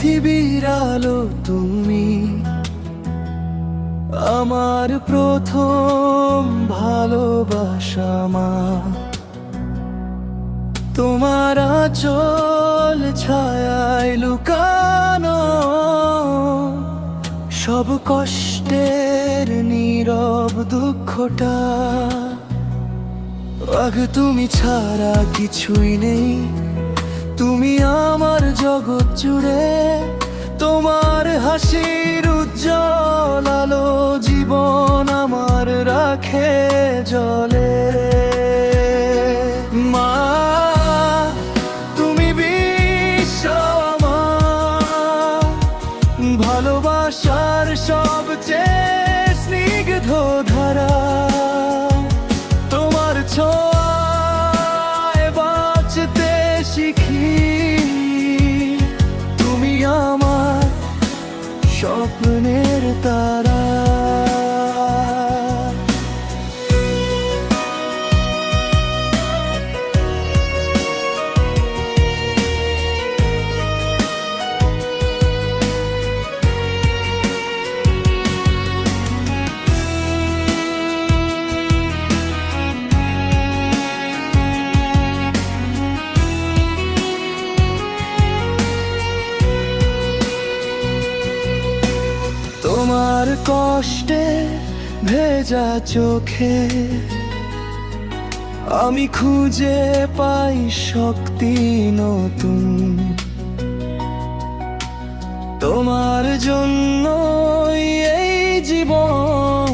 পৃথিবীর আলো তুমি, আমার প্রথম ভালোবাসা মা। তোমার আঁচল ছায়ায় লুকানো সব কষ্টের নীরব দুঃখটা। আগে তুমি ছাড়া কিছুই নেই, তুমি আমার জগৎ জুড়ে। তোমার হাসির উজ্জ্বল আলো জীবন আমার রাখে জলে। মা তুমি বিশ্ব আমার, ভালোবাসার সবচেয়ে স্নিগ্ধ ধারা। তোমার ছোঁয়ায় বাঁচতে শিখি, তুমি আমার স্বপ্নের তারা। তোমার কষ্টে ভেজা চোখে আমি খুঁজে পাই শক্তি নতুন। তোমার জন্য এই জীবন,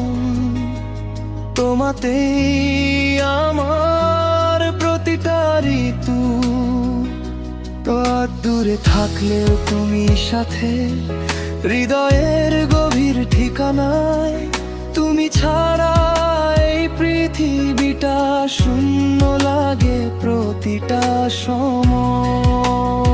তোমাতেই আমার প্রতিটা ঋতু। তো দূরে থাকলেও তুমি সাথে, হৃদয়ের গভীর ঠিকানায়। তুমি ছাড়া এই পৃথিবীটা শূন্য লাগে প্রতিটা সময়।